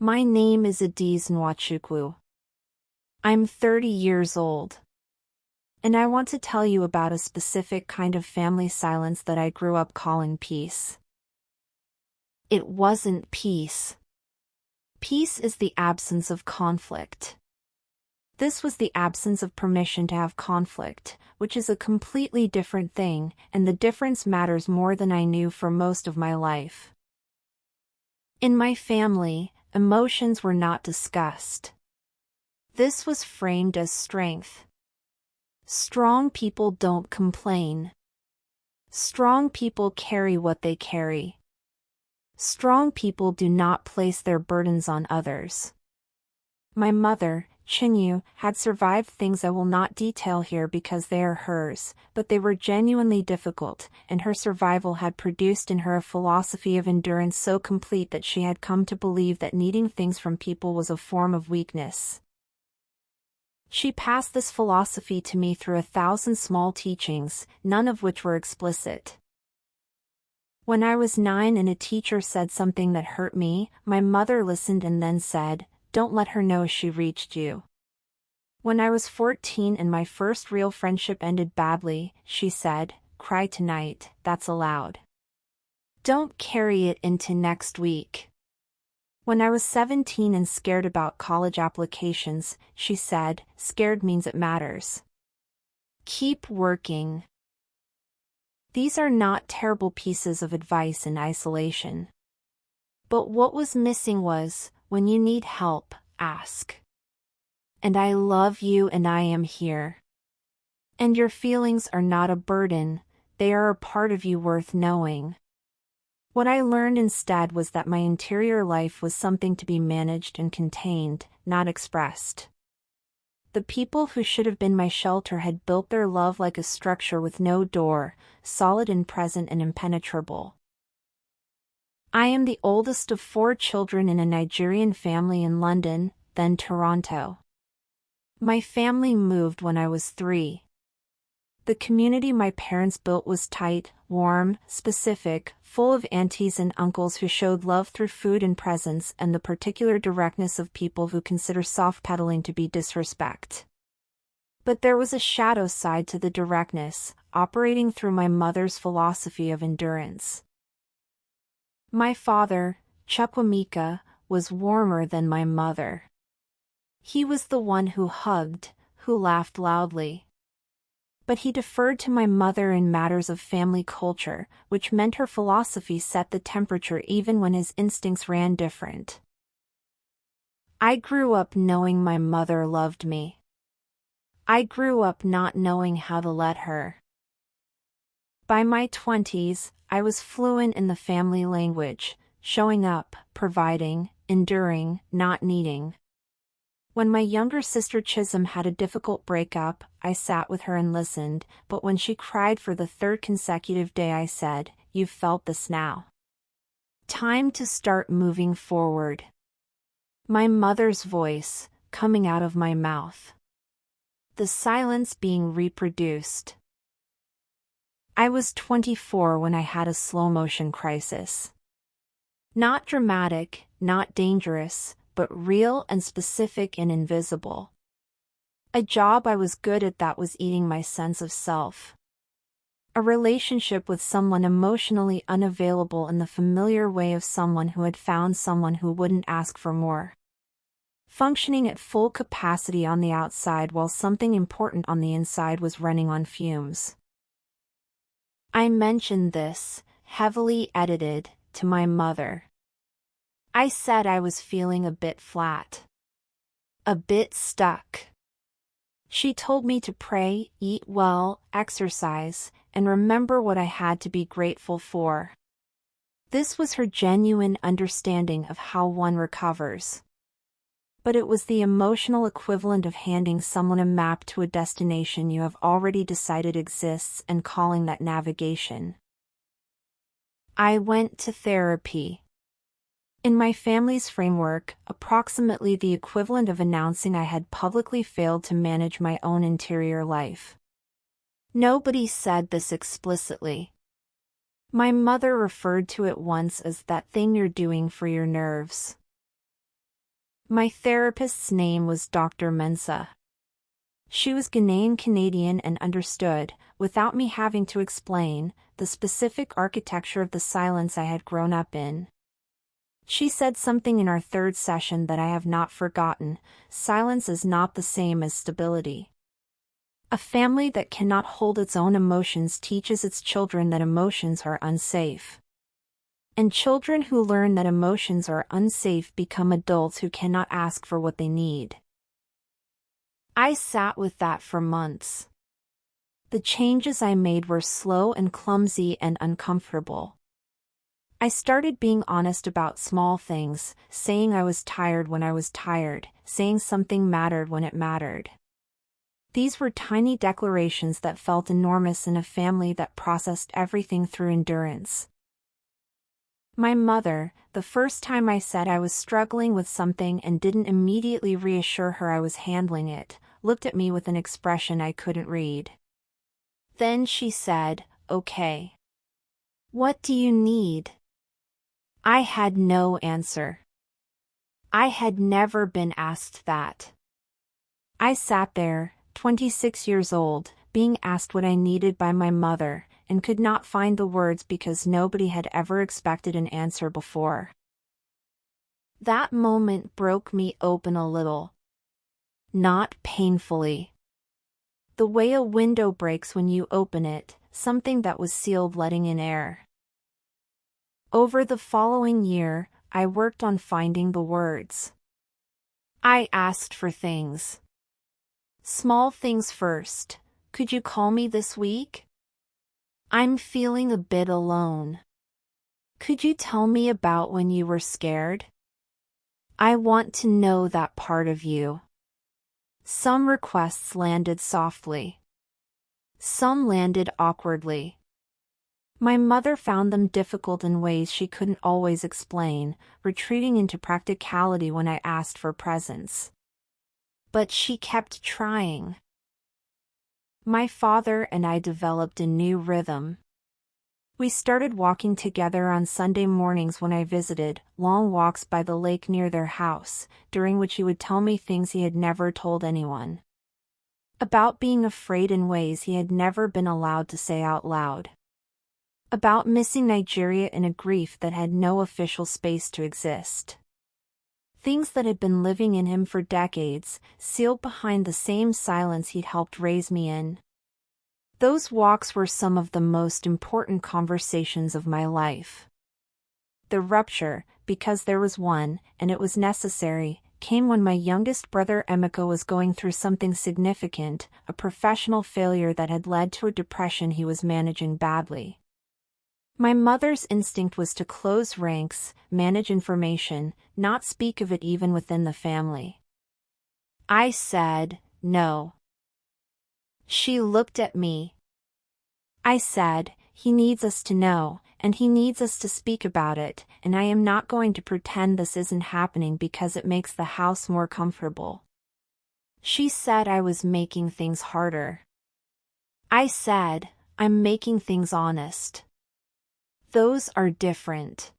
My name is Adaeze Nwachukwu. I'm 30 years old. And I want to tell you about a specific kind of family silence that I grew up calling peace. It wasn't peace. Peace is the absence of conflict. This was the absence of permission to have conflict, which is a completely different thing, and the difference matters more than I knew for most of my life. In my family, emotions were not discussed. This was framed as strength. Strong people don't complain. Strong people carry what they carry. Strong people do not place their burdens on others. My mother, Chinwe, had survived things I will not detail here because they are hers, but they were genuinely difficult, and her survival had produced in her a philosophy of endurance so complete that she had come to believe that needing things from people was a form of weakness. She passed this philosophy to me through 1,000 small teachings, none of which were explicit. When I was 9 and a teacher said something that hurt me, my mother listened and then said, "Don't let her know she reached you." When I was 14 and my first real friendship ended badly, she said, "Cry tonight, that's allowed. Don't carry it into next week." When I was 17 and scared about college applications, she said, "Scared means it matters. Keep working." These are not terrible pieces of advice in isolation. But what was missing was, when you need help, ask. And I love you and I am here. And your feelings are not a burden, they are a part of you worth knowing. What I learned instead was that my interior life was something to be managed and contained, not expressed. The people who should have been my shelter had built their love like a structure with no door, solid and present and impenetrable. I am the oldest of 4 children in a Nigerian family in London, then Toronto. My family moved when I was 3. The community my parents built was tight, warm, specific, full of aunties and uncles who showed love through food and presence and the particular directness of people who consider soft-pedaling to be disrespect. But there was a shadow side to the directness, operating through my mother's philosophy of endurance. My father, Chukwemeka, was warmer than my mother. He was the one who hugged, who laughed loudly. But he deferred to my mother in matters of family culture, which meant her philosophy set the temperature even when his instincts ran different. I grew up knowing my mother loved me. I grew up not knowing how to let her. By my 20s, I was fluent in the family language, showing up, providing, enduring, not needing. When my younger sister Chisholm had a difficult breakup, I sat with her and listened, but when she cried for the 3rd consecutive day I said, "You've felt this now. Time to start moving forward." My mother's voice, coming out of my mouth. The silence being reproduced. I was 24 when I had a slow-motion crisis. Not dramatic, not dangerous, but real and specific and invisible. A job I was good at that was eating my sense of self. A relationship with someone emotionally unavailable in the familiar way of someone who had found someone who wouldn't ask for more. Functioning at full capacity on the outside while something important on the inside was running on fumes. I mentioned this, heavily edited, to my mother. I said I was feeling a bit flat. A bit stuck. She told me to pray, eat well, exercise, and remember what I had to be grateful for. This was her genuine understanding of how one recovers. But it was the emotional equivalent of handing someone a map to a destination you have already decided exists and calling that navigation. I went to therapy. In my family's framework, approximately the equivalent of announcing I had publicly failed to manage my own interior life. Nobody said this explicitly. My mother referred to it once as that thing you're doing for your nerves. My therapist's name was Dr. Mensa. She was Ghanaian-Canadian and understood, without me having to explain, the specific architecture of the silence I had grown up in. She said something in our third session that I have not forgotten: silence is not the same as stability. A family that cannot hold its own emotions teaches its children that emotions are unsafe. And children who learn that emotions are unsafe become adults who cannot ask for what they need. I sat with that for months. The changes I made were slow and clumsy and uncomfortable. I started being honest about small things, saying I was tired when I was tired, saying something mattered when it mattered. These were tiny declarations that felt enormous in a family that processed everything through endurance. My mother, the first time I said I was struggling with something and didn't immediately reassure her I was handling it, looked at me with an expression I couldn't read. Then she said, "Okay. What do you need?" I had no answer. I had never been asked that. I sat there, 26 years old, being asked what I needed by my mother, and could not find the words because nobody had ever expected an answer before. That moment broke me open a little. Not painfully. The way a window breaks when you open it, something that was sealed letting in air. Over the following year, I worked on finding the words. I asked for things. Small things first. Could you call me this week? I'm feeling a bit alone. Could you tell me about when you were scared? I want to know that part of you. Some requests landed softly. Some landed awkwardly. My mother found them difficult in ways she couldn't always explain, retreating into practicality when I asked for presents. But she kept trying. My father and I developed a new rhythm. We started walking together on Sunday mornings when I visited, long walks by the lake near their house, during which he would tell me things he had never told anyone. About being afraid in ways he had never been allowed to say out loud. About missing Nigeria in a grief that had no official space to exist. Things that had been living in him for decades, sealed behind the same silence he'd helped raise me in. Those walks were some of the most important conversations of my life. The rupture, because there was one, and it was necessary, came when my youngest brother Emeka was going through something significant, a professional failure that had led to a depression he was managing badly. My mother's instinct was to close ranks, manage information, not speak of it even within the family. I said, no. She looked at me. I said, he needs us to know, and he needs us to speak about it, and I am not going to pretend this isn't happening because it makes the house more comfortable. She said I was making things harder. I said, I'm making things honest. Those are different.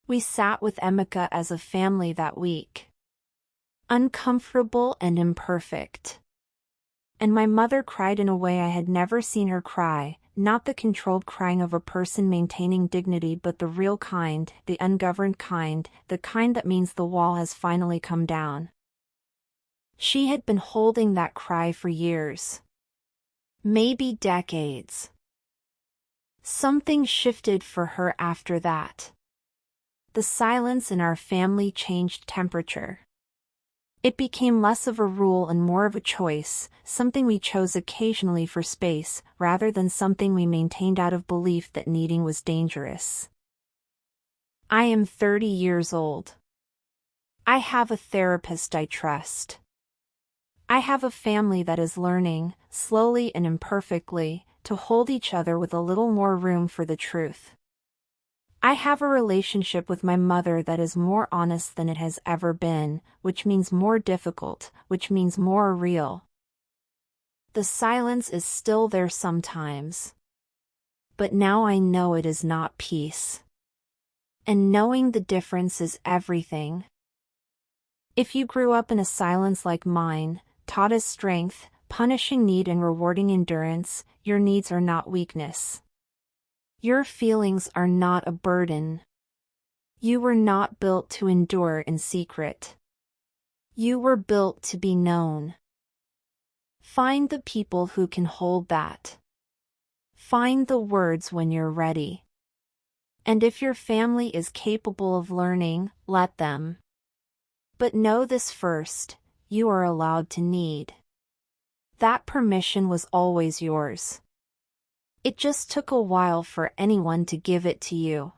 We sat with Emeka as a family that week. Uncomfortable and imperfect. And my mother cried in a way I had never seen her cry, not the controlled crying of a person maintaining dignity but the real kind, the ungoverned kind, the kind that means the wall has finally come down. She had been holding that cry for years. Maybe decades. Something shifted for her after that. The silence in our family changed temperature. It became less of a rule and more of a choice, something we chose occasionally for space, rather than something we maintained out of belief that needing was dangerous. I am 30 years old. I have a therapist I trust. I have a family that is learning, slowly and imperfectly, to hold each other with a little more room for the truth. I have a relationship with my mother that is more honest than it has ever been, which means more difficult, which means more real. The silence is still there sometimes. But now I know it is not peace. And knowing the difference is everything. If you grew up in a silence like mine, taught as strength, punishing need and rewarding endurance, your needs are not weakness. Your feelings are not a burden. You were not built to endure in secret. You were built to be known. Find the people who can hold that. Find the words when you're ready. And if your family is capable of learning, let them. But know this first, you are allowed to need. That permission was always yours. It just took a while for anyone to give it to you.